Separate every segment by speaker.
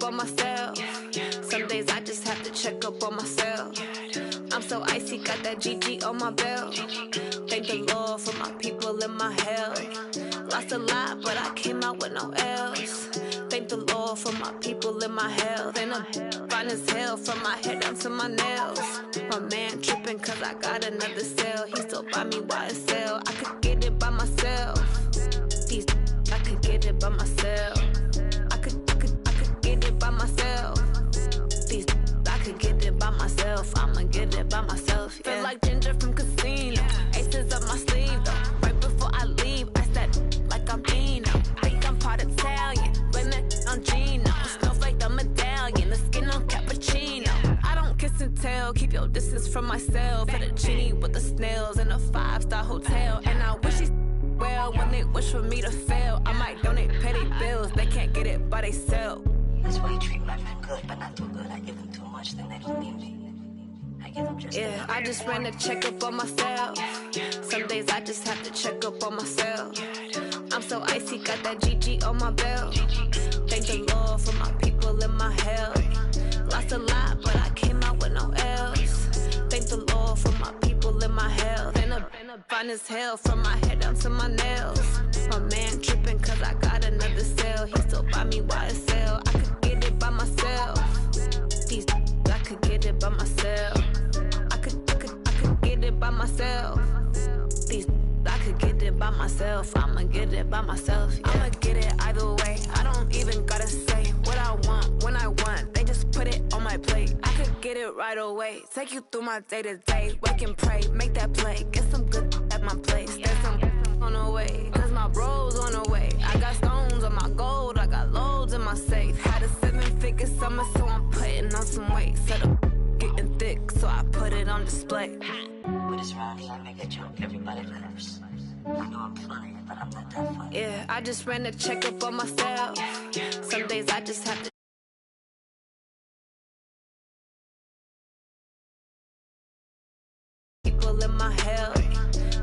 Speaker 1: on myself. Some days I just have to check up on myself. I'm so icy, got that GG on my belt. Thank the Lord for my people in my health. Lost a lot, but I came out with no L's. Thank the Lord for my people in my health. And I'm fine as hell from my head down to my nails. My man tripping cause I got another cell. He still buy me YSL. I could get it by myself. I could get it by myself. I could get it by myself. I could get it by myself. I'ma get it by myself. Yeah. Feel like Ginger from Casino. Aces up my sleeve though. Right before I leave, I said like I'm Dino. Think I'm part Italian. Blame it on Gino. Snowflake the medallion. The skin on cappuccino. I don't kiss and tell. Keep your distance from myself. At a genie with the snails in a 5-star hotel. And I wish he's well when they wish for me to fail. I might donate petty bills. They can't get it by they sell.
Speaker 2: That's why you treat my men good, but not too good. I give them too much, then they don't need me. I give them just
Speaker 1: yeah, I just ran to check up on myself. Some days I just have to check up on myself. I'm so icy, got that GG on my belt. Thank the Lord for my people in my health. Lost a lot, but I came out with no L's. Thank the Lord for my people in my health. And I'm fine as hell from my head down to my nails. My man tripping cause I got another cell. He still buy me YSL. I could get it by myself. I could get it by myself. I could get it by myself. I could get it by myself. I'ma get it by myself. Yeah. I'ma get it either way. I don't even gotta say what I want when I want. They just put it on my plate. I could get it right away. Take you through my day to day. Wake and pray, make that play. Get some good at my place. There's some on the way, cause my bros on the way. I got stones on my gold. I got loads in my safe. Had a 7-figure summer, so I'm putting on some weight. Set up getting thick, so I put it on display.
Speaker 2: With this round here, I make a joke, everybody laughs. I know I'm funny, but I'm not that funny.
Speaker 1: Yeah, I just ran to check up on myself. Some days I just have to people in my health.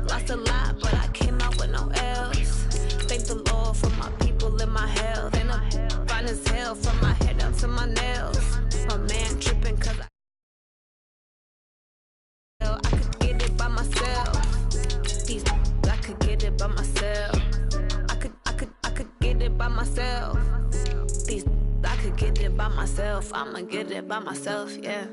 Speaker 1: Lost a lot, but I came out with no L's. Thank the Lord for my people in my health. And I'm fine as hell from my head down to my nails. My man tripping cause I could get it by myself. I could get it by myself. I could get it by myself. I could get it by myself. I'ma get it by myself, yeah.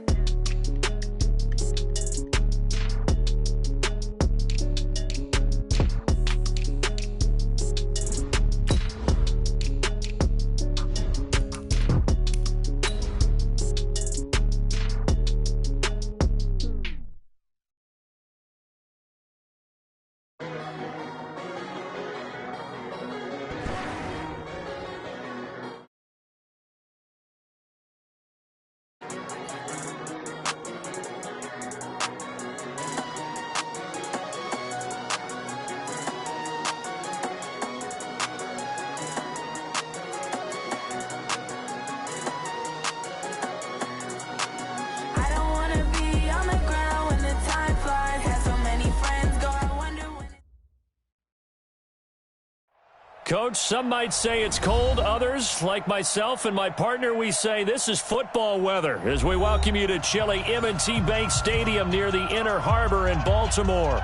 Speaker 3: Coach, some might say it's cold. Others, like myself and my partner, we say this is football weather as we welcome you to chilly M&T Bank Stadium near the Inner Harbor in Baltimore.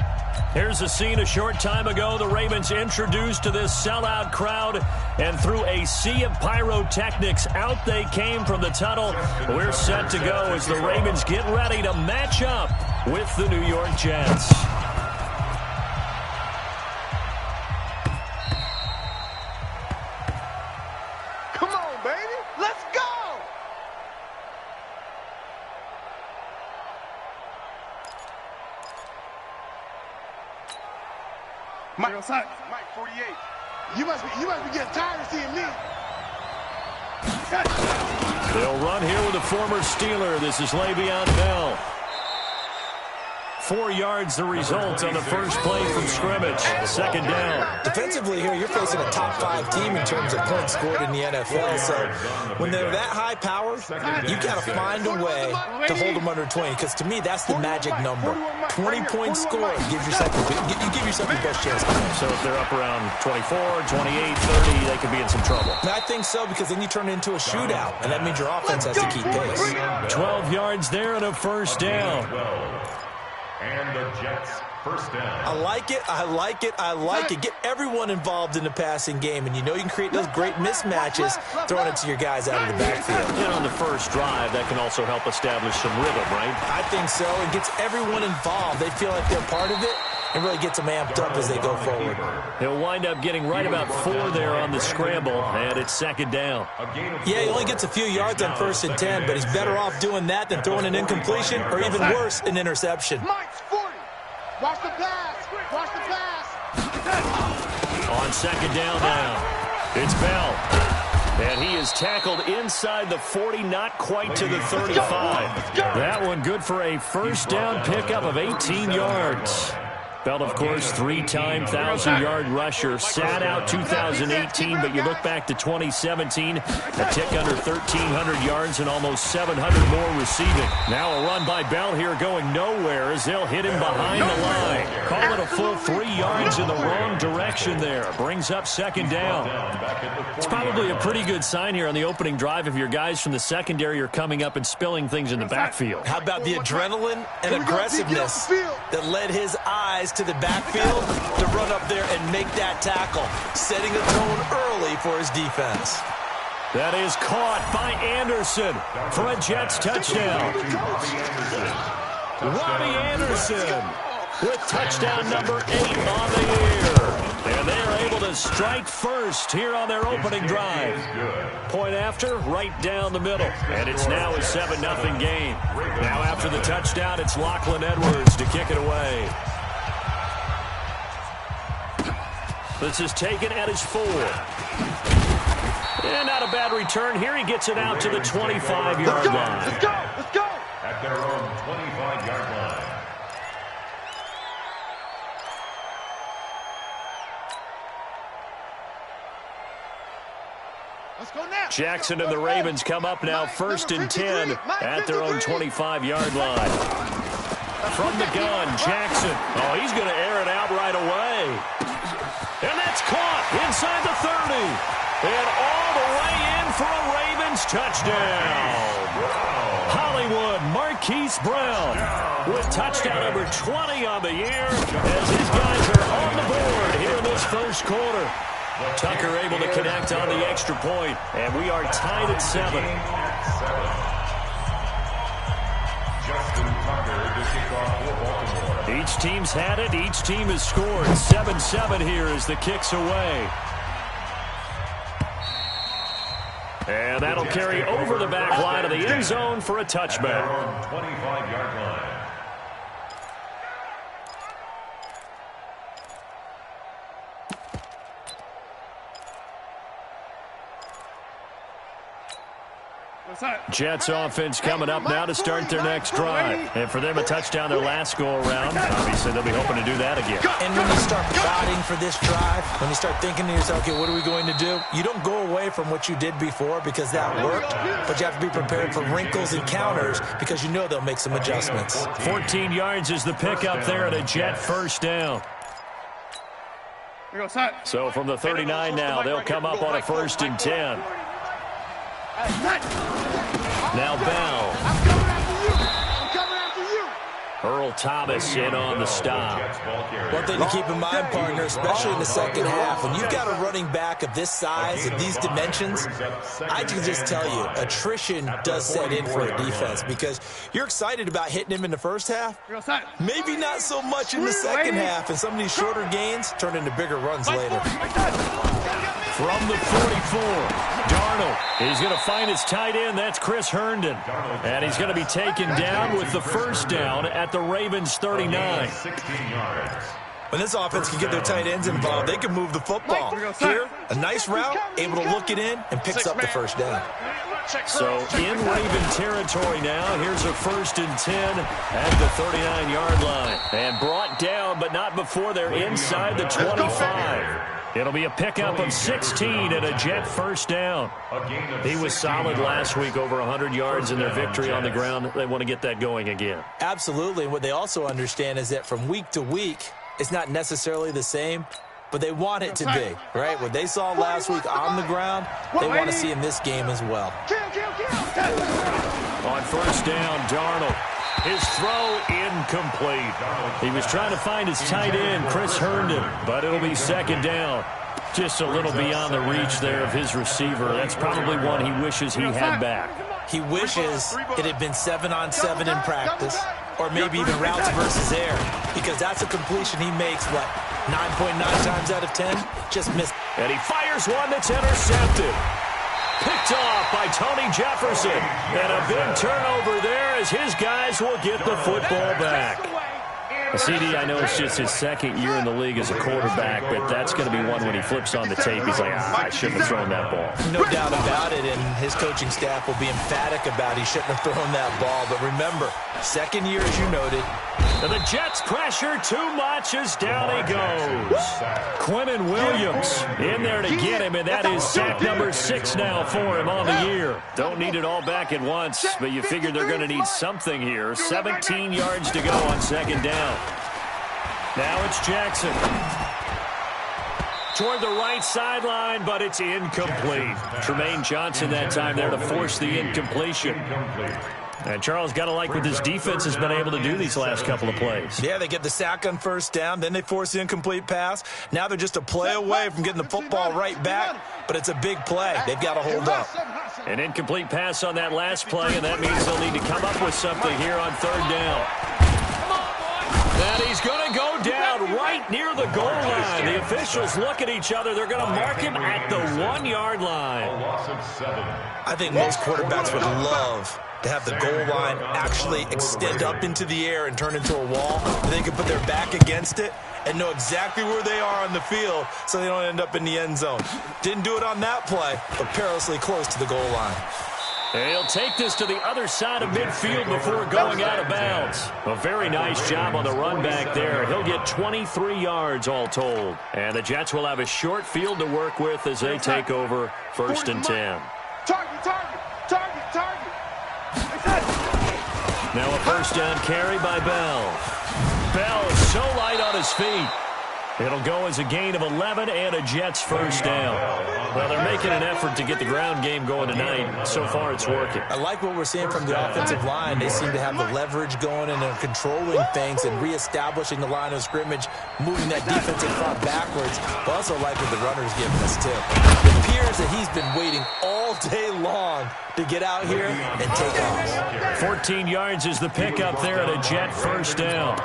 Speaker 3: Here's a scene a short time ago. The Ravens introduced to this sellout crowd, and through a sea of pyrotechnics, out they came from the tunnel. We're set to go as the Ravens get ready to match up with the New York Jets.
Speaker 4: Mike 48. You must be getting tired of seeing me.
Speaker 3: They'll run here with a former Steeler. This is Le'Veon Bell. 4 yards the result on the first play from scrimmage. Second down.
Speaker 5: Defensively here, you're facing a top 5 team in terms of points scored in the NFL. So when they're that high powered, you got to find a way to hold them under 20. Because to me, that's the magic number. 20 points scored gives yourself you give yourself your best chance.
Speaker 3: So if they're up around 24, 28, 30, they could be in some trouble.
Speaker 5: I think so, because then you turn it into a shootout, and that means your offense has to keep pace.
Speaker 3: 12 yards there and a first down.
Speaker 6: And the Jets first down.
Speaker 5: I like it. I like it. I like it. Get everyone involved in the passing game, and you know you can create those great mismatches throwing it to your guys out of the backfield.
Speaker 3: And on the first drive, that can also help establish some rhythm, right?
Speaker 5: I think so. It gets everyone involved. They feel like they're part of it, and really gets them amped up as they go forward.
Speaker 3: He'll wind up getting right about 4 there on the scramble, and it's second down.
Speaker 5: Yeah, he only gets a few yards on 1st and 10, but he's better off doing that than throwing an incompletion or even worse, an interception.
Speaker 4: Mike's 40. Watch the pass. Watch the pass.
Speaker 3: On second down now, it's Bell. And he is tackled inside the 40, not quite to the 35. That one good for a first down pickup of 18 yards. Bell, of course, 3-time 1,000-yard rusher. Sat out 2018, but you look back to 2017, a tick under 1,300 yards and almost 700 more receiving. Now a run by Bell here going nowhere as they'll hit him behind the line. Call it a full 3 yards in the wrong direction there. Brings up second down. It's probably a pretty good sign here on the opening drive if your guys from the secondary are coming up and spilling things in the backfield.
Speaker 5: How about the adrenaline and aggressiveness that led his eyes to the backfield to run up there and make that tackle, setting a tone early for his defense.
Speaker 3: That is caught by Anderson for a Jets touchdown. Robbie Anderson with touchdown number 8 on the year. And they are able to strike first here on their opening drive. Point after, right down the middle. And it's now a 7-0 game. Now after the touchdown, it's Lachlan Edwards to kick it away. This is taken at his 4. And not a bad return here. He gets it out to the 25-yard line.
Speaker 4: Let's go! Let's go!
Speaker 6: At their own 25-yard line.
Speaker 4: Let's go now.
Speaker 3: Jackson and the Ravens come up now 1st and 10 at their own 25-yard line. From the gun, Jackson. Oh, he's going to air it out right away. And that's caught inside the 30. And all the way in for a Ravens touchdown. Hollywood Marquise Brown with touchdown number 20 on the year as his guys are on the board here in this first quarter. Tucker able to connect on the extra point, and we are tied at 7.
Speaker 6: Justin Tucker to kick off for Baltimore.
Speaker 3: Each team's had it. Each team has scored. 7-7 here as the kick's away. And that'll carry over the back line of the end zone for a touchback.
Speaker 6: 25-yard line.
Speaker 3: Jets offense coming up now to start their next drive. And for them, a touchdown their last go-around. Obviously, they'll be hoping to do that again.
Speaker 5: And when you start plotting for this drive, when you start thinking to yourself, okay, what are we going to do? You don't go away from what you did before because that worked, but you have to be prepared for wrinkles and counters because you know they'll make some adjustments.
Speaker 3: 14 yards is the pickup there at a Jet first down. So from the 39 now, they'll come up on a 1st and 10. Now Bell.
Speaker 4: I'm coming after you.
Speaker 3: Earl Thomas in on the stop.
Speaker 5: One thing to keep in mind, partner, especially in the second half, when you've got a running back of this size and these dimensions, I can just tell you, attrition does set in for a defense because you're excited about hitting him in the first half. Maybe not so much in the second half, and some of these shorter gains turn into bigger runs later.
Speaker 3: From the 44, Darnold. He's going to find his tight end. That's Chris Herndon. And he's going to be taken down with the first down at the Ravens 39.
Speaker 6: 16 yards.
Speaker 5: When this offense can get their tight ends involved, they can move the football. Here, a nice route, able to look it in, and picks up the first down.
Speaker 3: So in Raven territory now. Here's a 1st and 10 at the 39-yard line. And brought down, but not before they're inside the 25. It'll be a pickup of 16 and a Jet first down. He was solid last week, over 100 yards in their victory on the ground. They want to get that going again.
Speaker 5: Absolutely. And what they also understand is that from week to week, it's not necessarily the same, but they want it to be, right? What they saw last week on the ground, they want to see in this game as well.
Speaker 3: On first down, Darnold. His throw incomplete. He was trying to find his tight end, Chris Herndon, but it'll be 2nd down. Just a little beyond the reach there of his receiver. That's probably one he wishes he had back.
Speaker 5: He wishes it had been 7-on-7 in practice, or maybe even routes versus air, because that's a completion he makes, what, 9.9 times out of 10? Just missed.
Speaker 3: And he fires one that's intercepted. Picked off by Tony Jefferson. And a big turnover there as his guys will get the football back. CD, I know it's just his 2nd year in the league as a quarterback, but that's going to be one when he flips on the tape. He's like, I shouldn't have thrown that ball.
Speaker 5: No doubt about it, and his coaching staff will be emphatic about he shouldn't have thrown that ball. But remember, 2nd year, as you noted.
Speaker 3: And the Jets pressure too much as down he goes. Quinnen Williams in there to get him, and that is sack number 6 now for him on the year. Don't need it all back at once, but you figure they're going to need something here. 17 yards to go on 2nd down. Now it's Jackson. Toward the right sideline, but it's incomplete. Tremaine Johnson that time there to force the incompletion. And Charles got to like what this defense has been able to do these last couple of plays.
Speaker 5: Yeah, they get the sack on first down, then they force the incomplete pass. Now they're just a play away from getting the football right back, but it's a big play. They've got to hold up.
Speaker 3: An incomplete pass on that last play, and that means they'll need to come up with something here on 3rd down. And he's going to go down right near the goal line. The officials look at each other. They're going to mark him at the 1-yard line.
Speaker 5: I think most quarterbacks would love to have the goal line actually extend up into the air and turn into a wall. They can put their back against it and know exactly where they are on the field so they don't end up in the end zone. Didn't do it on that play, but perilously close to the goal line.
Speaker 3: And he'll take this to the other side of midfield before going out of bounds. A very nice job on the run back there. He'll get 23 yards all told. And the Jets will have a short field to work with as they take over 1st and 10.
Speaker 4: Target.
Speaker 3: Now a 1st down carry by Bell. Bell so light on his feet. It'll go as a gain of 11 and a Jets 1st down. Well, they're making an effort to get the ground game going tonight. So far, it's working.
Speaker 5: I like what we're seeing from the offensive line. They seem to have the leverage going and they're controlling things and reestablishing the line of scrimmage, moving that defensive front backwards. I also like what the runner's giving us, too. It appears that he's been waiting all day long to get out here and take off.
Speaker 3: 14 yards is the pickup there at a Jet 1st down.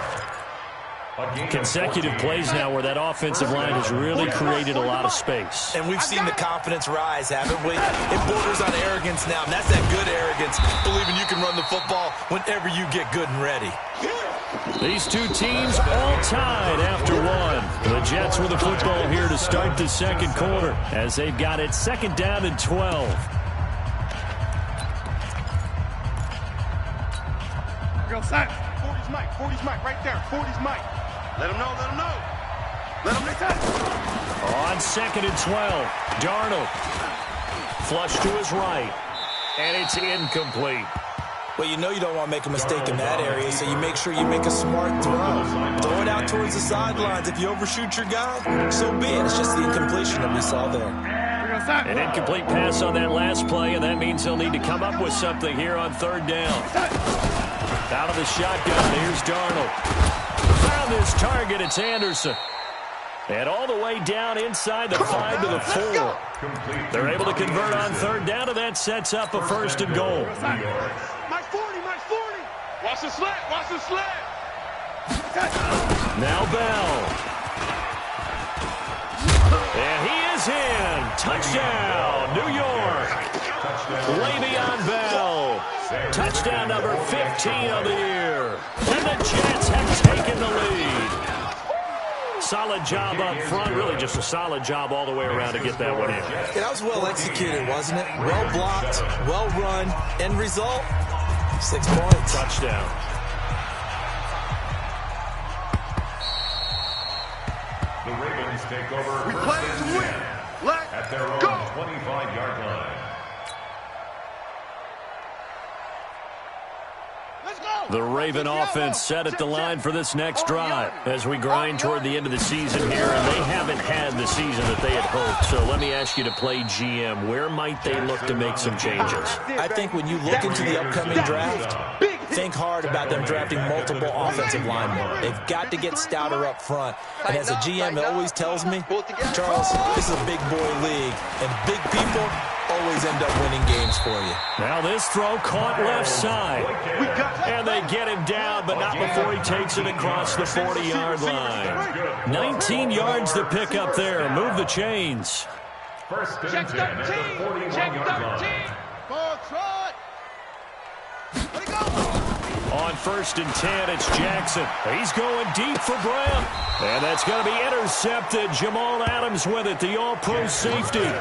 Speaker 3: Consecutive plays now where that offensive line has really created a lot of space.
Speaker 5: And we've seen the confidence rise, haven't we? It borders on arrogance now, and that's that good arrogance, believing you can run the football whenever you get good and ready.
Speaker 3: These two teams all tied after one. The Jets with the football here to start the 2nd quarter as they've got it 2nd down and 12.
Speaker 4: Go side. 40's Mike, right there. 40's Mike. Let him know. Let him attack.
Speaker 3: On 2nd and 12, Darnold. Flush to his right, and it's incomplete.
Speaker 5: Well, you know you don't want to make a mistake in that area, so you make sure you make a smart throw. Throw it out towards the sidelines. If you overshoot your guy, so be it. It's just the incompletion that we saw there.
Speaker 3: An incomplete pass on that last play, and that means they'll need to come up with something here on 3rd down. Out of the shotgun, here's Darnold. Found his target, it's Anderson. And all the way down inside the 5 to the 4. They're able to convert on 3rd down, and that sets up a 1st and goal.
Speaker 4: Mike 40. Watch the slant.
Speaker 3: Now Bell. And he is in. Touchdown, New York. Le'Veon Bell. Touchdown number 15 of the year. And the Jets have taken the lead. solid job up front. Really just a solid job all the way around to get that one in.
Speaker 5: Yeah, that was well executed, wasn't it? Well blocked, well run. End result, 6 points.
Speaker 3: Touchdown.
Speaker 6: The Ravens take over
Speaker 4: We play to win. Let's
Speaker 6: at their own
Speaker 4: go.
Speaker 6: 25-yard line.
Speaker 3: The Raven offense set at the line for this next drive as we grind toward the end of the season here, and they haven't had the season that they had hoped. So let me ask you to play GM. Where might they look to make some changes?
Speaker 5: I think when you look into the upcoming draft, think hard about them drafting multiple offensive linemen. They've got to get stouter up front. And as a GM, it always tells me, Charles, this is a big boy league, and big people always end up winning games for you.
Speaker 3: Now this throw caught left side. And they get him down, but not before he takes it across the 40-yard line. 19 yards to pick up there. Move the chains.
Speaker 6: First and 10 at the 41-yard line.
Speaker 3: On first and 10, it's Jackson. He's going deep for Brown. And that's going to be intercepted. Jamal Adams with it, the all-pro safety.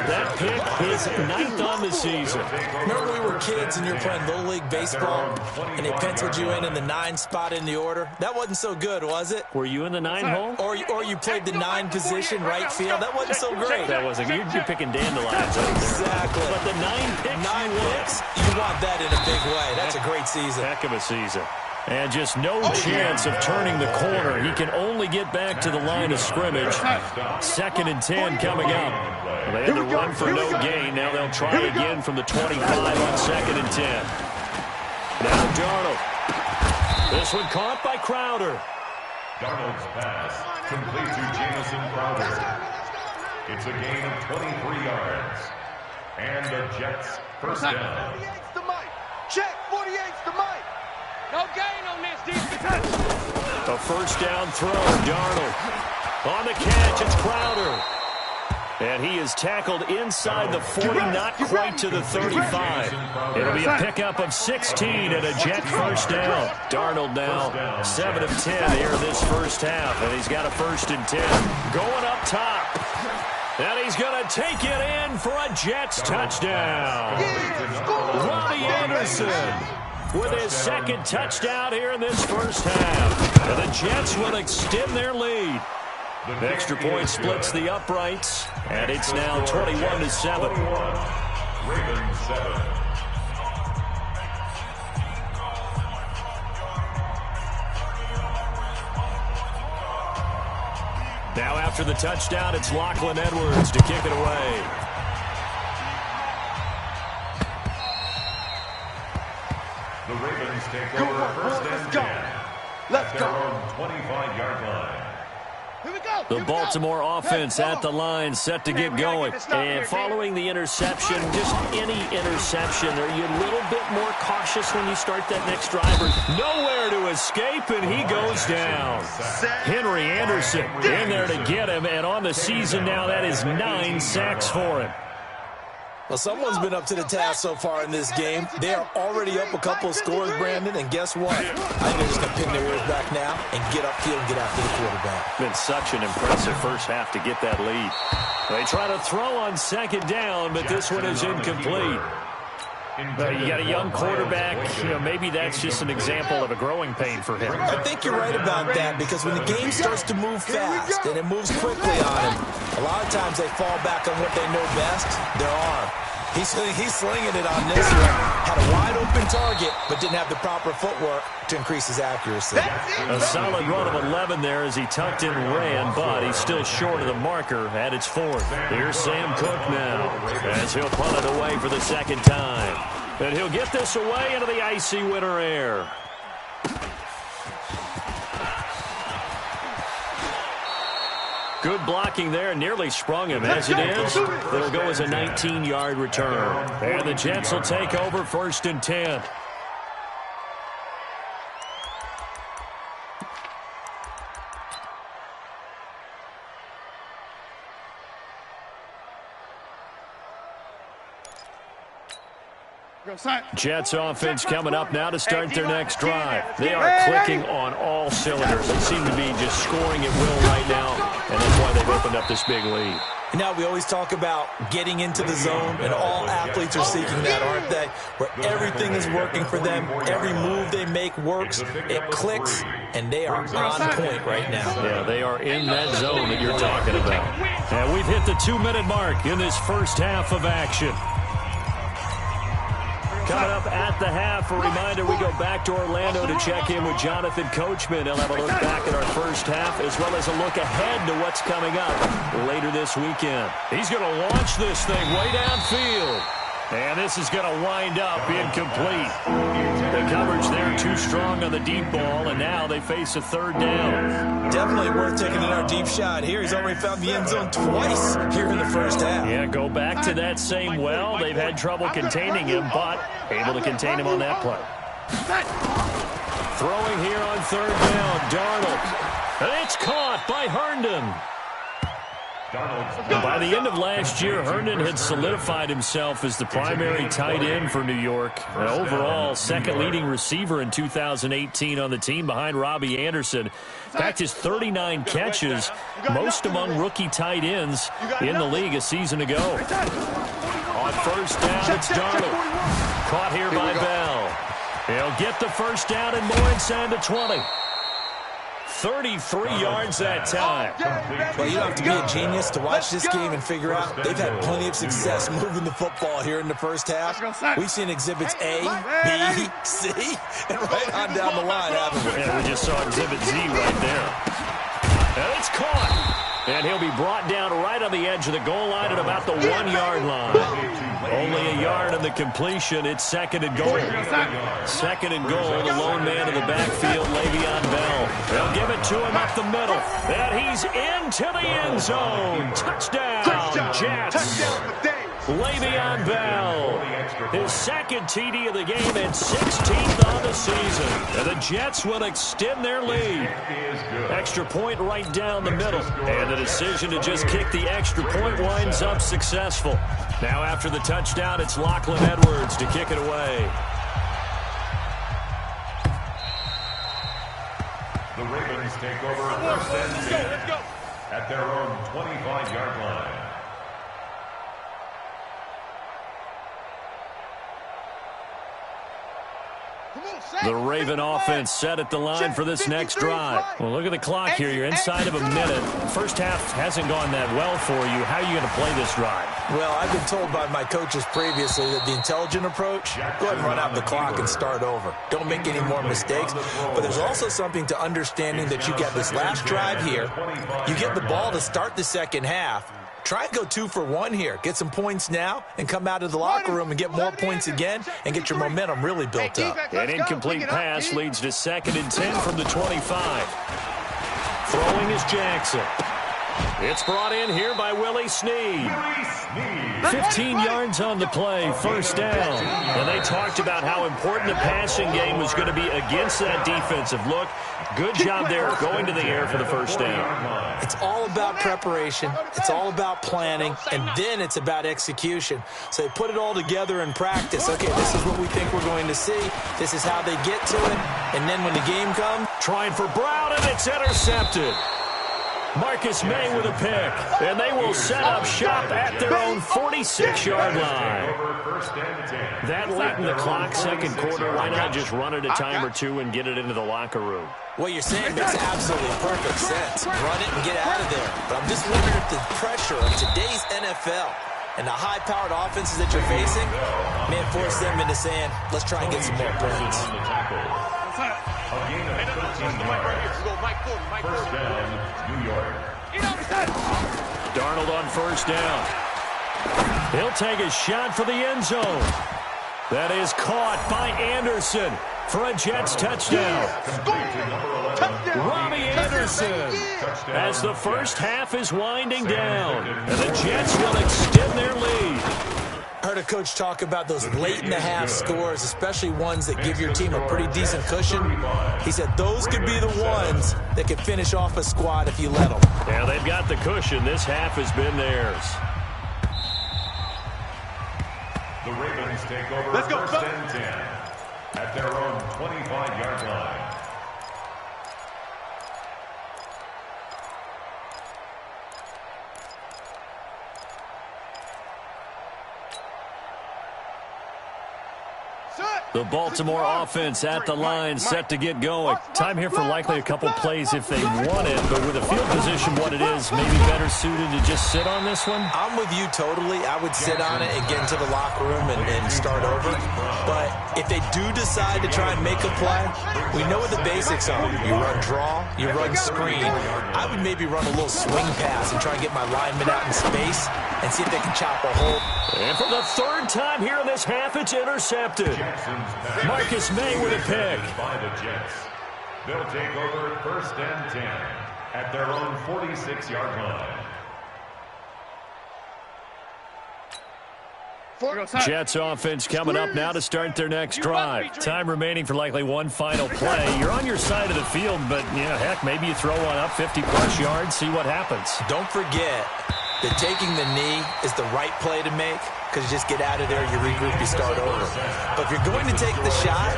Speaker 3: That pick is 9th on the season.
Speaker 5: Remember we were kids and you were playing Little League Baseball, and they penciled you in the 9 spot in the order? That wasn't so good, was it?
Speaker 3: Were you in the 9 hole?
Speaker 5: Or you played the 9 position, right field? That wasn't so great.
Speaker 3: That wasn't. You're picking dandelions out there.
Speaker 5: Exactly.
Speaker 3: But the 9 picks,
Speaker 5: 9 picks, you want that in a big way. That's a great season.
Speaker 3: Heck of a season. And just no chance of turning the corner. He can only get back to the line of scrimmage. 2nd and 10 coming up. Well, they had to run for no gain. Now they'll try again from the 25 on 2nd and 10. Now Darnold. This one caught by Crowder.
Speaker 6: Darnold's pass complete to Jamison Crowder. It's a gain of 23 yards. And the Jets first down.
Speaker 4: 48's the mic. Check. 48's the mic.
Speaker 7: No gain on this defense.
Speaker 3: A first down throw, Darnold. On the catch, it's Crowder. And he is tackled inside the 40, not quite to the 35. It'll be a pickup of 16 and a Jet first down. Darnold now 7 of 10 here this first half, and he's got a 1st and 10. Going up top. And he's going to take it in for a Jets touchdown. Robbie Anderson with his 2nd touchdown here in this first half. And the Jets will extend their lead. The extra point splits the uprights, and it's now 21-7.
Speaker 6: Ravens 7.
Speaker 3: Now after the touchdown, it's Lachlan Edwards to kick it away.
Speaker 6: The Ravens take over first and 10.
Speaker 4: Let's
Speaker 6: Their
Speaker 4: go.
Speaker 6: own 25-yard line.
Speaker 3: The Baltimore offense at the line, set to get going. And following the interception, just any interception, are you a little bit more cautious when you start that next drive? Nowhere to escape, and he goes down. Henry Anderson in there to get him, and on the season now, that is 9 sacks for him.
Speaker 5: Well, someone's been up to the task so far in this game. They are already up a couple of scores, Brandon, and guess what? I think they're just going to pin their ears back now and get upfield and get after the quarterback.
Speaker 3: Been such an impressive first half to get that lead. They try to throw on 2nd down, but this one is incomplete. You got a young quarterback. You know, maybe that's just an example of a growing pain for him.
Speaker 5: I think you're right about that, because when the game starts to move fast and it moves quickly on him, a lot of times they fall back on what they know best, their arm. He's slinging it on this one. Had a wide-open target, but didn't have the proper footwork to increase his accuracy.
Speaker 3: A solid run of 11 there as he tucked in and ran, but he's still short of the marker at its 4th. Here's Sam Cook now as he'll punt it away for the 2nd time. And he'll get this away into the icy winter air. Good blocking there, nearly sprung him. As it is, it'll go as a 19-yard return. And the Jets will take over 1st and 10. Jets offense coming up now to start their next drive. They are clicking on all cylinders. They seem to be just scoring at will right now, and that's why they've opened up this big lead.
Speaker 5: Now, we always talk about getting into the zone, and all athletes are seeking that, aren't they? Where everything is working for them, every move they make works, it clicks, and they are on point right now.
Speaker 3: Yeah, they are in that zone that you're talking about. And we've hit the 2-minute mark in this first half of action. Coming up at the half, a reminder, we go back to Orlando to check in with Jonathan Coachman. He'll have a look back at our first half, as well as a look ahead to what's coming up later this weekend. He's going to launch this thing way downfield. And this is going to wind up incomplete. The coverage there too strong on the deep ball, and now they face a third down.
Speaker 5: Definitely worth taking another deep shot here. He's already found the end zone twice here in the first half.
Speaker 3: Yeah, go back to that same well. They've had trouble containing him, but able to contain him on that play. Throwing here on third down, Darnold. And it's caught by Herndon. And by the end of last year, Herndon had solidified himself as the primary tight end for New York. An overall second leading receiver in 2018 on the team behind Robbie Anderson. In fact, his 39 catches, most among rookie tight ends in the league a season ago. On first down, it's Darnold. Caught here by Bell. He'll get the first down and more inside the 20. 33 yards that time.
Speaker 5: Well, you don't have to be a genius to watch this game and figure out they've had plenty of success moving the football here in the first half. We've seen exhibits A, B, C, and right on down the line, haven't we?
Speaker 3: Yeah, we just saw exhibit Z right there. And it's caught. And he'll be brought down right on the edge of the goal line at about the 1-yard line. Only a yard in the completion. It's second and goal. Second and goal. The lone man in the backfield, Le'Veon Bell. They'll give it to him up the middle. And he's into the end zone. Touchdown, Jets. Le'Veon Bell. His second TD of the game and 16th on the season. And the Jets will extend their lead. Extra point right down the middle. And the decision to just kick the extra point winds up successful. Now after the touchdown, it's Lachlan Edwards to kick it away.
Speaker 6: The Ravens take over first and 10 at their own 25-yard line.
Speaker 3: The Raven offense set at the line for this next drive. Well, look at the clock here. You're inside of a minute. First half hasn't gone that well for you. How are you going to play this drive?
Speaker 5: Well, I've been told by my coaches previously that the intelligent approach, go ahead and run out the clock and start over. Don't make any more mistakes. But there's also something to understanding that you get this last drive here. You get the ball to start the second half. Try and go 2 for 1 here. Get some points now and come out of the locker room and get more points again and get your momentum really built up.
Speaker 3: An incomplete pass leads to second and 10 from the 25. Throwing is Jackson. It's brought in here by Willie Snead. 15 yards on the play, first down. And they talked about how important the passing game was going to be against that defensive look. Good job there going to the air for the first down.
Speaker 5: It's all about preparation. It's all about planning. And then it's about execution. So they put it all together in practice. Okay, this is what we think we're going to see. This is how they get to it. And then when the game comes,
Speaker 3: trying for Brown, and it's intercepted. Marcus May with a pick, and they will set up shop at their own 46-yard line. That late in the clock, second quarter, why not just run it a time or two and get it into the locker room?
Speaker 5: What you're saying makes absolutely perfect sense. Run it and get out of there. But I'm just wondering if the pressure of today's NFL and the high-powered offenses that you're facing may force them into saying, let's try and get some more points.
Speaker 6: First down, New York.
Speaker 3: Darnold on first down. He'll take a shot for the end zone. That is caught by Anderson for a Jets touchdown. Robbie Anderson as the first half is winding down. And the Jets will extend their lead.
Speaker 5: I heard a coach talk about those late-in-the-half scores, especially ones that give your team a pretty decent cushion. He said those could be the ones that could finish off a squad if you let them.
Speaker 3: Yeah, they've got the cushion. This half has been theirs.
Speaker 6: The Ravens Ravens take over first and 10 at their own 25-yard line.
Speaker 3: The Baltimore offense at the line, set to get going. Time here for likely a couple plays if they want it, but with the field position what it is, maybe better suited to just sit on this one?
Speaker 5: I'm with you totally. I would sit on it and get into the locker room and start over. But if they do decide to try and make a play, we know what the basics are. You run draw, you run screen. I would maybe run a little swing pass and try and get my lineman out in space and see if they can chop a hole.
Speaker 3: And for the third time here in this half, it's intercepted. Marcus May with a pick.
Speaker 6: By the Jets. They'll take over first and 10 at their own 46-yard line.
Speaker 3: Jets offense coming up now to start their next drive. Time remaining for likely one final play. You're on your side of the field, but, heck, maybe you throw one up 50-plus yards, see what happens.
Speaker 5: Don't forget that taking the knee is the right play to make, because you just get out of there, you regroup, you start over. But if you're going to take the shot,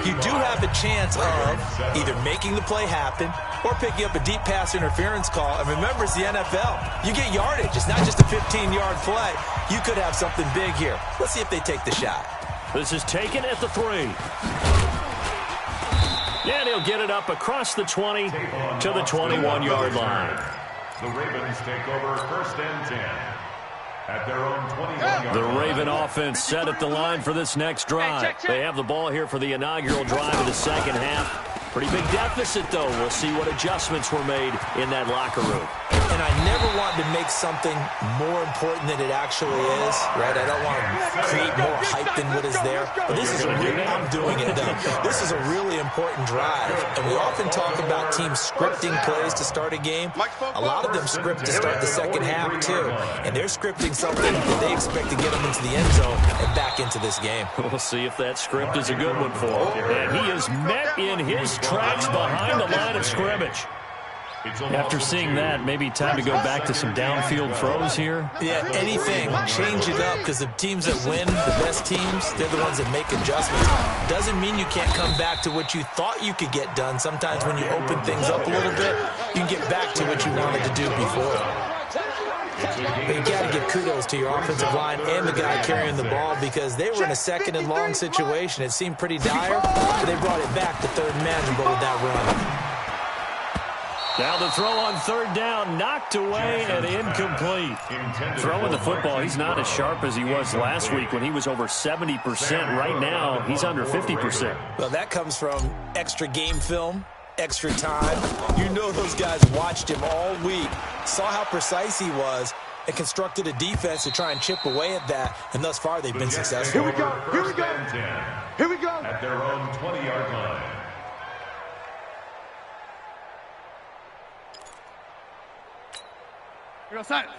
Speaker 5: you do have a chance of either making the play happen or picking up a deep pass interference call. And remember, it's the NFL. You get yardage. It's not just a 15-yard play. You could have something big here. Let's see if they take the shot.
Speaker 3: This is taken at the 3. And he'll get it up across the 20 to the 21-yard line.
Speaker 6: The Ravens take over first and 10 at their own 21-yard line.
Speaker 3: The Raven offense set at the line for this next drive. They have the ball here for the inaugural drive of the second half. Pretty big deficit, though. We'll see what adjustments were made in that locker room.
Speaker 5: And I never want to make something more important than it actually is, right? I don't want to create more hype than what is there. But this is I'm doing it, though. This is a really important drive. And we often talk about teams scripting plays to start a game. A lot of them script to start the second half, too. And they're scripting something that they expect to get them into the end zone and back into this game.
Speaker 3: We'll see if that script is a good one for him. And he is met in his tracks behind the line of scrimmage. After seeing that, maybe time to go back to some downfield throws here.
Speaker 5: Yeah, anything. Change it up, because the teams that win, the best teams, they're the ones that make adjustments. Doesn't mean you can't come back to what you thought you could get done. Sometimes when you open things up a little bit, you can get back to what you wanted to do before. But you got to give kudos to your offensive line and the guy carrying the ball, because they were in a second and long situation. It seemed pretty dire, but they brought it back to third and manageable with that run.
Speaker 3: Now the throw on third down, knocked away and incomplete. Throwing the football, he's not as sharp as he was last week when he was over 70%. Right now, he's under 50%.
Speaker 5: Well, that comes from extra game film, extra time. You know those guys watched him all week, saw how precise he was, and constructed a defense to try and chip away at that, and thus far they've been successful.
Speaker 4: Here we go, here we go, here we go.
Speaker 6: At their own 20-yard line.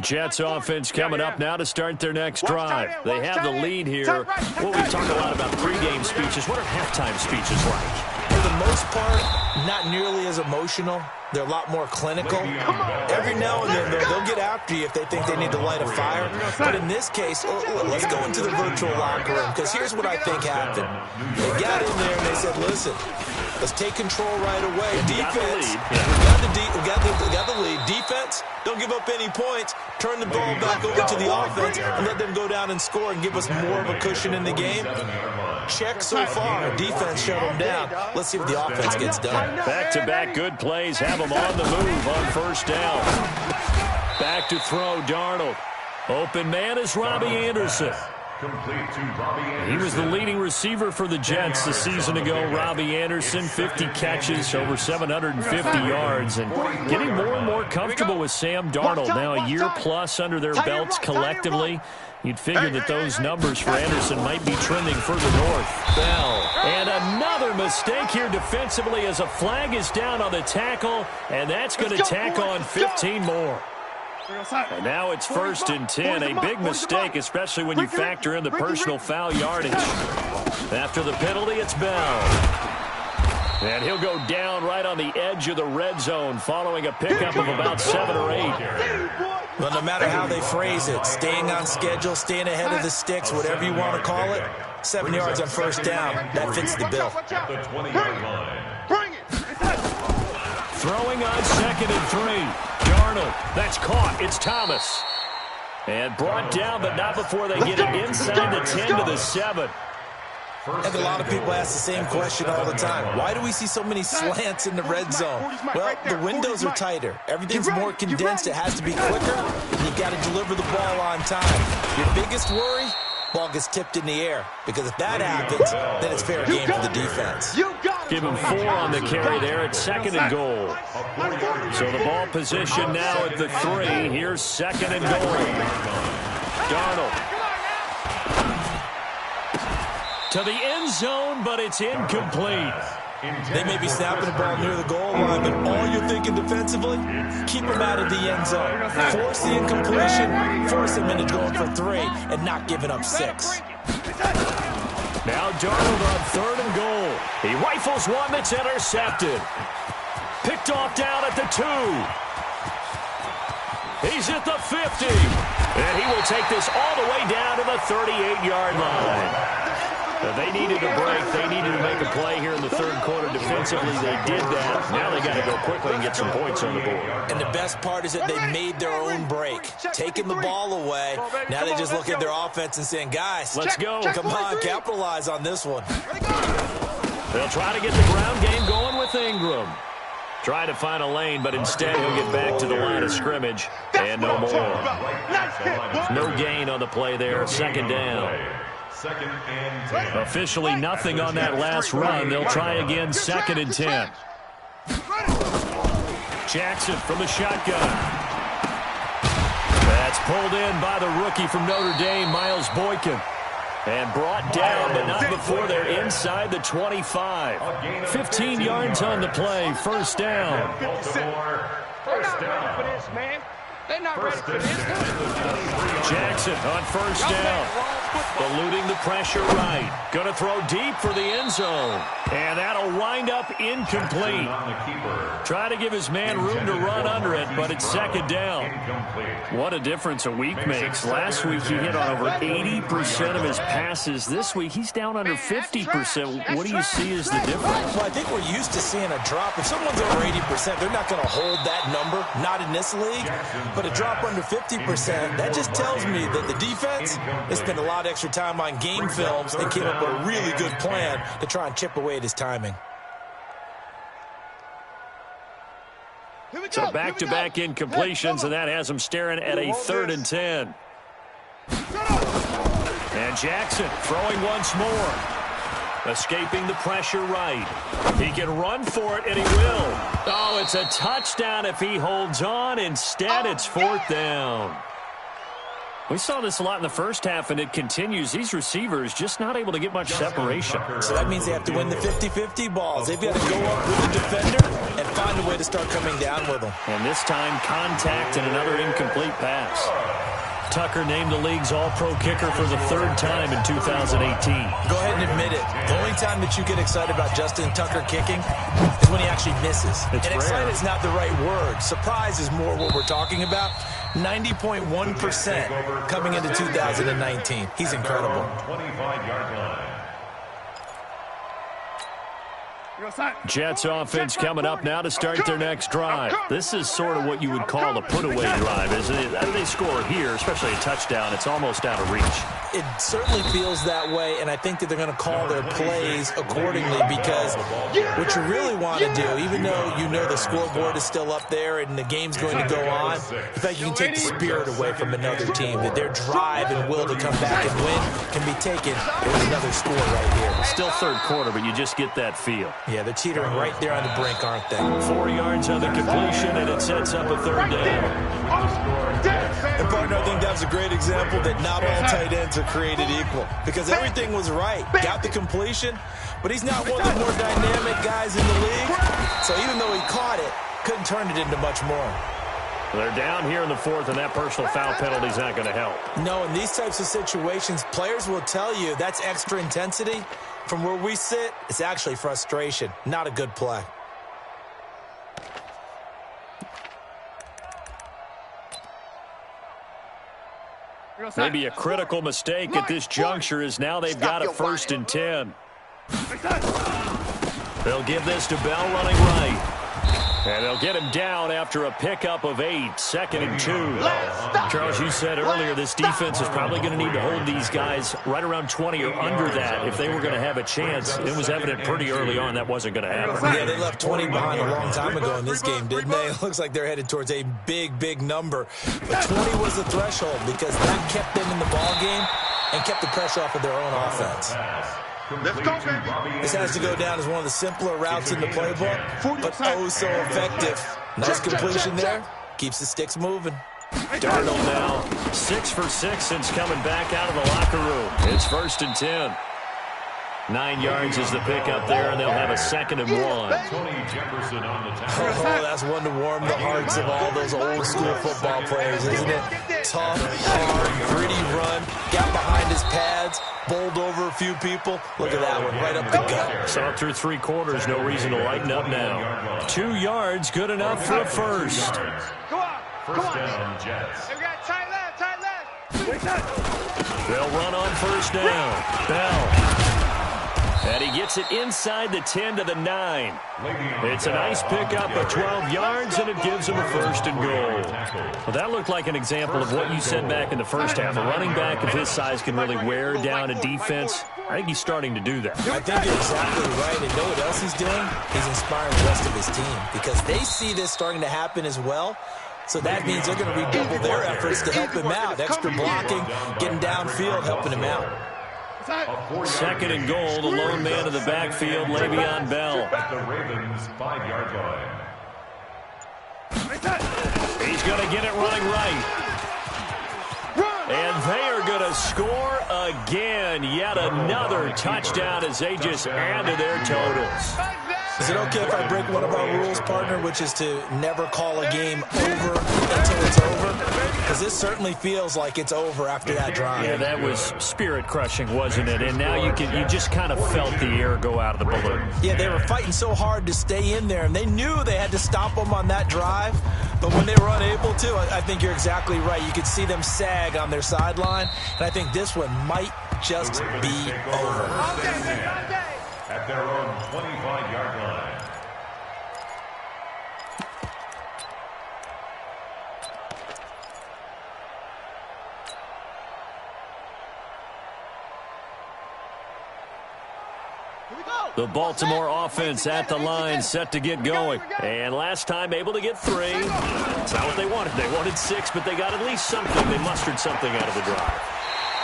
Speaker 3: Jets offense coming up now to start their next drive. They have the lead here. Well, we've talked a lot about pregame speeches. What are halftime speeches like?
Speaker 5: For the most part, not nearly as emotional. They're a lot more clinical. Every now and then, they'll get after you if they think they need to light a fire. But in this case, let's go into the virtual locker room, because here's what I think happened. They got in there and they said, listen, let's take control right away. Defense, we got the lead. Defense, don't give up any points. Turn the ball back over to the offense and let them go down and score and give us more of a cushion in the game. Check so far. Defense shut them down. Let's see what the offense gets done.
Speaker 3: Back-to-back good plays have them on the move on first down. Back to throw, Darnold. Open man is Robbie Anderson.
Speaker 6: Complete to Robbie Anderson.
Speaker 3: He was the leading receiver for the Jets a season ago. Robbie Anderson, 50 catches, over 750 yards, and getting more and more comfortable with Sam Darnold. Now a year plus under their belts collectively. You'd figure that those numbers for Anderson might be trending further north. Bell. And another mistake here defensively as a flag is down on the tackle, and that's going to tack on 15 more. And now it's 1st and 10. A big mistake, especially when you factor in the personal foul yardage. After the penalty, it's Bell. And he'll go down right on the edge of the red zone following a pickup of about 7 or 8.
Speaker 5: Well, no matter how they phrase it, staying on schedule, staying ahead of the sticks, whatever you want to call it, 7 yards on first down, that fits the bill.
Speaker 6: The 20-yard line.
Speaker 4: Bring it.
Speaker 3: Throwing on 2nd and 3. Darnold, that's caught. It's Thomas. And brought down, but not before they get it inside the 10 to the 7.
Speaker 5: And a lot of people ask the same question all the time. Why do we see so many slants in the red zone? Well, the windows are tighter. Everything's more condensed. It has to be quicker. And you got to deliver the ball on time. Your biggest worry? Ball gets tipped in the air. Because if that happens, then it's fair game for the defense.
Speaker 3: Give him 4 on the carry there at 2nd and goal. So the ball position now at the 3. Here's 2nd and goal. Darnold. To the end zone, but it's incomplete.
Speaker 5: They may be snapping the ball near the goal line, but all you're thinking defensively, keep them out of the end zone. Force the incompletion, force them into going for 3, and not giving up 6.
Speaker 3: Now Darnold on 3rd and goal. He rifles one that's intercepted. Picked off down at the 2. He's at the 50. And he will take this all the way down to the 38-yard line. They needed a break. They needed to make a play here in the 3rd quarter. Defensively, they did that. Now they got to go quickly and get some points on the board.
Speaker 5: And the best part is that they made their own break, taking the ball away. Now they just look at their offense and saying, guys,
Speaker 3: let's go.
Speaker 5: Come on, capitalize on this one.
Speaker 3: They'll try to get the ground game going with Ingram. Try to find a lane, but instead he'll get back to the line of scrimmage. And no more. No gain on the play there. 2nd down. Officially nothing on that last run. They'll try again 2nd and 10. Jackson from the shotgun. That's pulled in by the rookie from Notre Dame, Miles Boykin. And brought down, but not before they're inside the 25. 15 yards on the play. 1st down.
Speaker 7: They're not ready for this.
Speaker 3: Jackson on 1st down. Eluding the pressure right. Going to throw deep for the end zone. And that'll wind up incomplete. Try to give his man room to run under it, but it's 2nd down. What a difference a week makes. Last week he hit on over 80% of his passes. This week he's down under 50%. What do you see as the difference?
Speaker 5: Well, I think we're used to seeing a drop. If someone's over 80%, they're not going to hold that number. Not in this league. But a drop under 50%, that just tells me that the defense has spent a lot of extra time on game films and came up with a really good plan to try and chip away at his timing.
Speaker 3: So back-to-back incompletions, and that has him staring at a 3rd and 10. And Jackson throwing once more. Escaping the pressure right. He can run for it, and he will. Oh, it's a touchdown if he holds on. Instead, it's 4th down. We saw this a lot in the first half, and it continues. These receivers just not able to get much separation.
Speaker 5: So that means they have to win the 50-50 balls. They've got to go up with the defender and find a way to start coming down with them.
Speaker 3: And this time, contact and another incomplete pass. Tucker named the league's all-pro kicker for the 3rd time in 2018.
Speaker 5: Go ahead and admit it. The only time that you get excited about Justin Tucker kicking is when he actually misses. And excited is not the right word. Surprise is more what we're talking about. 90.1% coming into 2019. He's incredible.
Speaker 6: 25-yard line.
Speaker 3: Jets offense coming up now to start their next drive. This is sort of what you would call a put-away drive, isn't it? They score here, especially a touchdown. It's almost out of reach.
Speaker 5: It certainly feels that way, and I think that they're going to call their plays accordingly because what you really want to do, even though you know the scoreboard is still up there and the game's going to go on, in fact, you can take the spirit away from another team, that their drive and will to come back and win can be taken with another score right here.
Speaker 3: Still 3rd quarter, but you just get that feel.
Speaker 5: Yeah, they're teetering right there on the brink, aren't they?
Speaker 3: 4 yards on the completion, and it sets up a 3rd down.
Speaker 5: And, partner, I think that was a great example that not all tight ends are created equal because everything was right. Got the completion, but he's not one of the more dynamic guys in the league. So even though he caught it, couldn't turn it into much more.
Speaker 3: They're down here in the 4th, and that personal foul penalty is not going to help.
Speaker 5: No, in these types of situations, players will tell you that's extra intensity. From where we sit, it's actually frustration. Not a good play.
Speaker 3: Maybe a critical mistake at this juncture is now they've got a 1st and 10. They'll give this to Bell running right. And they'll get him down after a pickup of 8, 2nd and 2. Charles, you said earlier this defense is probably going to need to hold these guys right around 20 or under that if they were going to have a chance. It was evident pretty early on that wasn't going to happen.
Speaker 5: Yeah, they left 20 behind a long time ago in this game, didn't they? It looks like they're headed towards a big, big number. But 20 was the threshold because that kept them in the ball game and kept the pressure off of their own offense.
Speaker 4: Let's go, baby.
Speaker 5: This has to go down as one of the simpler routes in the playbook, but oh so effective. Nice completion there. Keeps the sticks moving.
Speaker 3: Darnold now 6 for 6 since coming back out of the locker room. It's 1st and 10. 9 yards is the pickup there, and they'll have a 2nd and 1.
Speaker 5: Oh, that's one to warm the hearts of all those old school football players, isn't it? Tough, hard, gritty run. Got behind his pads, bowled over a few people. Look at that one, right up the gut.
Speaker 3: Saw through 3 quarters, no reason to lighten up now. 2 yards, good enough for a 1st.
Speaker 6: First down, Jets.
Speaker 3: They'll run on 1st down. Bell. And he gets it inside the 10 to the 9. It's a nice pickup of 12 yards, and it gives him a 1st and goal. Well, that looked like an example of what you said back in the first half. A running back of his size can really wear down a defense. I think he's starting to do that.
Speaker 5: I think you're exactly right. And know what else he's doing? He's inspiring the rest of his team because they see this starting to happen as well. So that means they're going to redouble their efforts to help him out. Extra blocking, getting downfield, helping him out.
Speaker 3: 2nd and goal, the lone man in the backfield, Le'Veon Bell.
Speaker 6: At the Ravens' 5-yard line.
Speaker 3: He's going to get it running right. And they are going to score again. Yet another touchdown as they just add to their totals.
Speaker 5: Is it okay if I break one of our rules, partner, which is to never call a game over until it's over? Because this certainly feels like it's over after that drive.
Speaker 3: Yeah, that was spirit-crushing, wasn't it? And now you just kind of felt the air go out of the balloon.
Speaker 5: Yeah, they were fighting so hard to stay in there, and they knew they had to stop them on that drive. But when they were unable to, I think you're exactly right. You could see them sag on their sideline, and I think this one might just be over.
Speaker 6: At their own 25-yard line.
Speaker 3: The Baltimore offense at the line, set to get going. And last time able to get 3. It's not what they wanted. They wanted 6, but they got at least something. They mustered something out of the drive.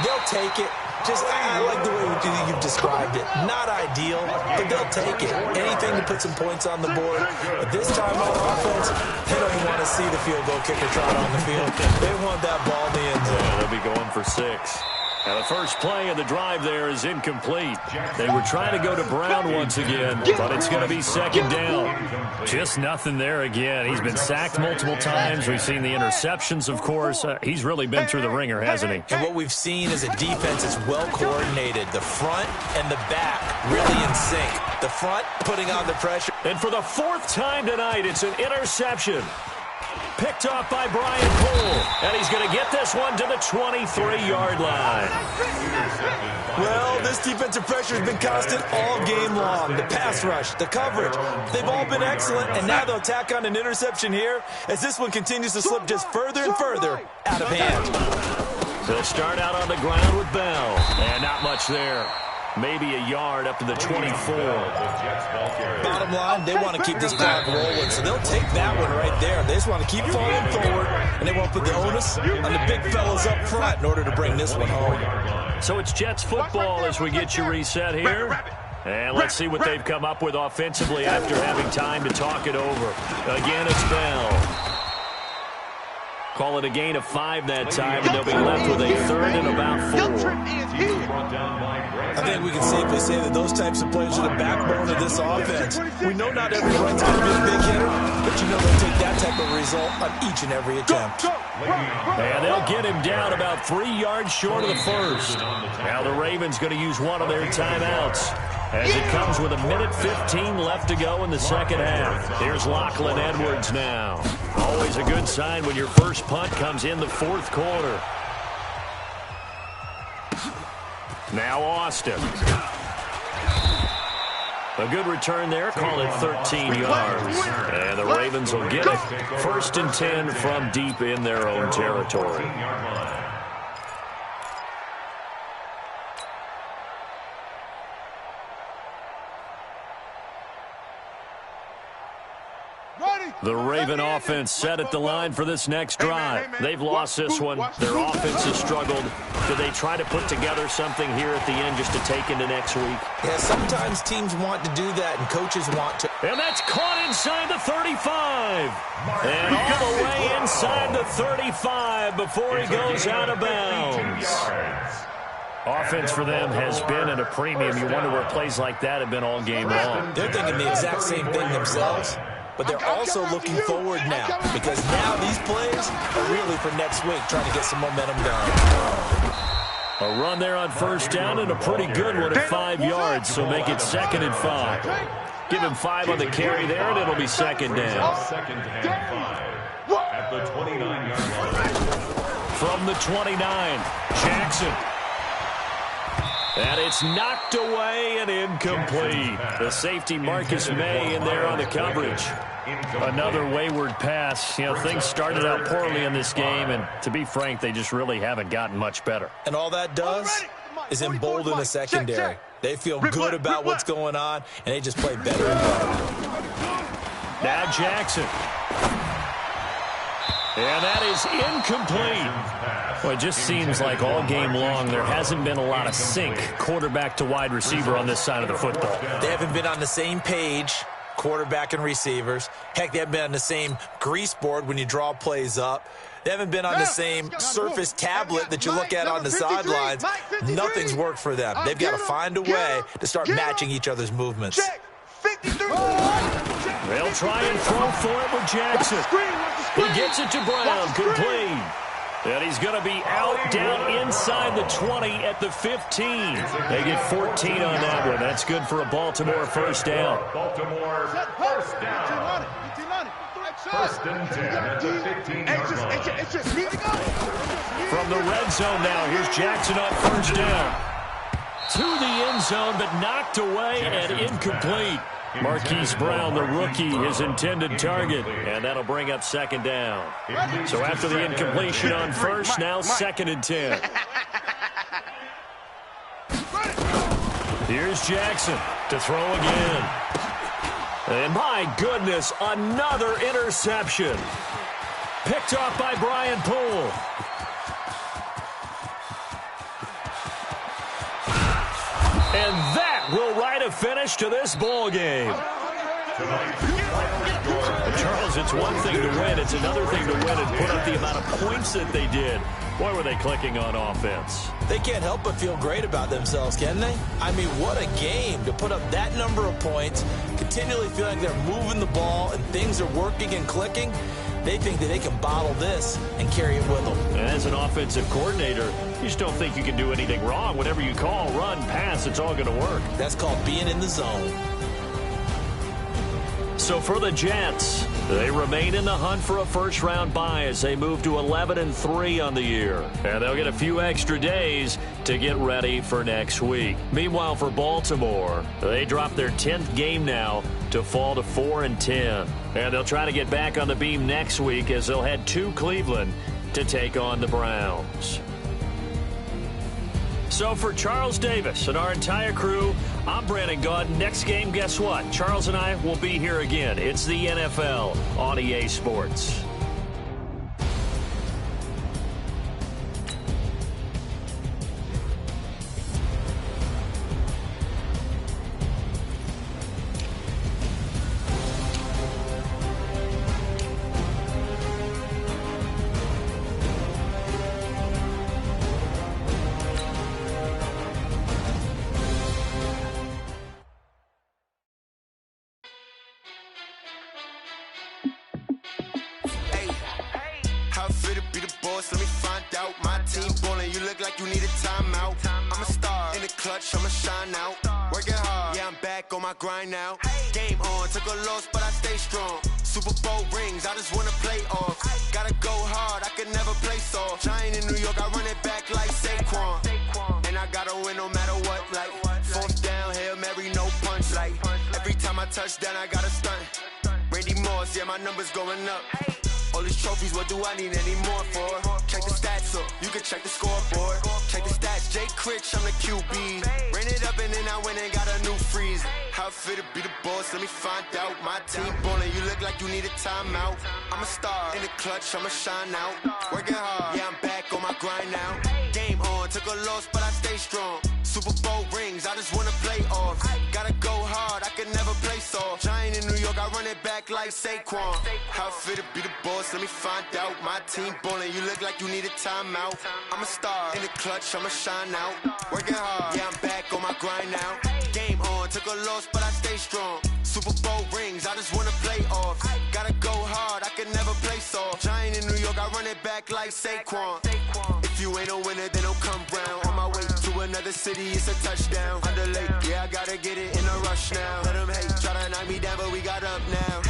Speaker 5: They'll take it. I like the way you've described it. Not ideal, but they'll take it. Anything to put some points on the board. But this time on offense, they don't want to see the field goal kicker trot on the field. They want that ball in the end zone.
Speaker 3: Yeah, they'll be going for 6. Now the first play of the drive there is incomplete. They were trying to go to Brown once again, but it's going to be 2nd down. Just nothing there again. He's been sacked multiple times. We've seen the interceptions, of course. He's really been through the ringer, hasn't he?
Speaker 5: And what we've seen is a defense that's well coordinated. The front and the back really in sync. The front putting on the pressure.
Speaker 3: And for the 4th time tonight, it's an interception. Picked off by Brian Poole. And he's going to get this one to the 23-yard line.
Speaker 5: Well, this defensive pressure has been constant all game long. The pass rush, the coverage, they've all been excellent. And now they'll tack on an interception here as this one continues to slip just further and further out of hand.
Speaker 3: They'll start out on the ground with Bell. And not much there. Maybe a yard up to the 24.
Speaker 5: Bottom line, they want to keep this clock rolling, so they'll take that one right there. They just want to keep falling forward, and they won't put the onus on the big fellas up front in order to bring this one home.
Speaker 3: So it's Jets football as we get you reset here. And let's see what they've come up with offensively after having time to talk it over. Again, it's Bell. Call it a gain of 5 that time, and they'll be left with a 3rd and about 4.
Speaker 5: I think we can safely say that those types of plays are the backbone of this offense. We know not every run's going to be a big hitter, but you know they'll take that type of result on each and every attempt.
Speaker 3: And they'll get him down about 3 yards short of the 1st. Now the Ravens going to use one of their timeouts as it comes with 1:15 left to go in the 2nd half. Here's Lachlan Edwards now. Always a good sign when your first punt comes in the 4th quarter. Now Austin. A good return there. Call it 13 yards. And the Ravens will get it. 1st and 10 from deep in their own territory. The Raven offense set at the line for this next drive. They've lost this one. Their offense has struggled. Do they try to put together something here at the end just to take into next week?
Speaker 5: Yeah, sometimes teams want to do that, and coaches want to.
Speaker 3: And that's caught inside the 35. And all the way inside the 35 before he goes out of bounds. Offense for them has been at a premium. You wonder where plays like that have been all game long.
Speaker 5: They're thinking the exact same thing themselves. But they're also looking forward now, because now these plays are really for next week, trying to get some momentum going.
Speaker 3: A run there on 1st down, and a pretty good one at 5 yards, so make it 2nd and 5. Give him 5 on the carry there, and it'll be 2nd down.
Speaker 6: 2nd and 5 at the 29-yard line.
Speaker 3: From the 29, Jackson. And it's knocked away and incomplete. The safety Marcus May in there on the coverage. Another wayward pass. You know, things started out poorly in this game, and to be frank, they just really haven't gotten much better.
Speaker 5: And all that does is embolden the secondary. They feel good about what's going on, and they just play better and better.
Speaker 3: Now Jackson. And that is incomplete. Well, it just seems like all game long there hasn't been a lot of sync quarterback to wide receiver on this side of the football.
Speaker 5: They haven't been on the same page, quarterback and receivers. Heck, they haven't been on the same grease board when you draw plays up. They haven't been on the same Surface tablet that you look at on the sidelines. Nothing's worked for them. They've got to find a way to start matching each other's movements.
Speaker 3: They'll try and throw for it with Jackson. He gets it to Brown, complete. And he's going to be out down inside the 20 at the 15. They get 14 on that one. That's good for a Baltimore 1st down.
Speaker 6: Baltimore 1st down. 1st and 10 at the 15-yard line.
Speaker 3: From the red zone now, here's Jackson on 1st down. To the end zone, but knocked away and incomplete. Marquise Brown, the rookie, his intended target, and that'll bring up 2nd down. So after the incompletion on 1st, now 2nd and 10. Here's Jackson to throw again. And my goodness, another interception. Picked off by Brian Poole. And that will write a finish to this ball game. Charles, it's one thing to win. It's another thing to win and put up the amount of points that they did. Boy, were they clicking on offense.
Speaker 5: They can't help but feel great about themselves, can they? I mean, what a game to put up that number of points, continually feel like they're moving the ball and things are working and clicking. They think that they can bottle this and carry it with them.
Speaker 3: And as an offensive coordinator, you just don't think you can do anything wrong. Whatever you call, run, pass, it's all going to work.
Speaker 5: That's called being in the zone.
Speaker 3: So for the Jets, they remain in the hunt for a first-round bye as they move to 11-3 on the year. And they'll get a few extra days to get ready for next week. Meanwhile, for Baltimore, they drop their 10th game now to fall to 4-10. And they'll try to get back on the beam next week as they'll head to Cleveland to take on the Browns. So for Charles Davis and our entire crew, I'm Brandon Gaudin. Next game, guess what? Charles and I will be here again. It's the NFL on EA Sports.
Speaker 8: Grind now, game on, took a loss, but I stay strong. Super Bowl rings, I just wanna play off. Gotta go hard, I could never play soft. Giant in New York, I run it back like Saquon. And and I gotta win no matter what. Like, fourth down, Hail Mary, no punch. Like, every time I touch down, I gotta stunt. Randy Moss, yeah, my numbers going up. All these trophies, what do I need any more for? Check the stats up, you can check the scoreboard. Check the stats, Jay Critch, I'm the QB. Ran it up and then I went and got a new freeze. How it feel to be the boss, let me find out. My team ballin', you look like you need a timeout. I'm a star, in the clutch, I'ma shine out. Working hard, yeah, I'm back on my grind now. Game on, took a loss, but I stay strong. Super Bowl rings, I just wanna play off. Gotta go hard, I can never play soft. Giant in New York, I run it back like Saquon. How it feel to be the boss, let me find out. My team ballin', you look like you need a timeout. I'm a star, in the clutch, I'ma shine out. Working hard, yeah, I'm back on my grind now. Game on, took a loss, but I stay strong. Super Bowl rings, I just wanna play off. Gotta go hard, I can never play soft. Giant in New York, I run it back like Saquon. If you ain't a winner, then don't come round. On my way to another city, it's a touchdown. Underlay, yeah, I gotta get it in a rush now. Let them hate, try to knock me down, but we got up now.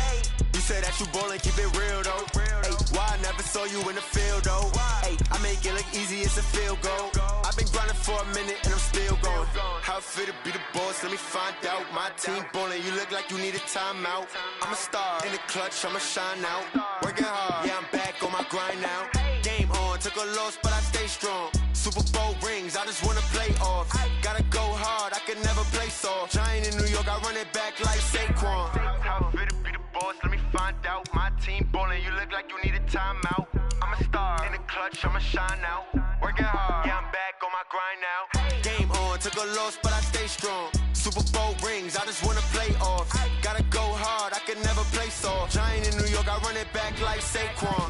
Speaker 8: You said that you ballin', keep it real though. Hey, why I never saw you in the field though? Hey, I make it look easy, it's a field goal. I've been grinding for a minute and I'm still going. How it feel to be the boss, let me find out. My team ballin', you look like you need a timeout. I'm a star, in the clutch, I'ma shine out. Working hard, yeah, I'm back on my grind now. Game on, took a loss, but I stay strong. Super Bowl rings, I just wanna play off. Gotta go hard, I can never play soft. Giant in New York, I run it back like Saquon. How it feel to be the boss, let me find out. My team ballin', you look like you need a timeout. I'm a star, in the clutch, I'ma shine out. Working hard, yeah, I'm back on my grind now. Game on, took a loss, but I stay strong. Super Bowl rings, I just wanna play off. Gotta go hard, I can never play soft. Giant in New York, I run it back like Saquon.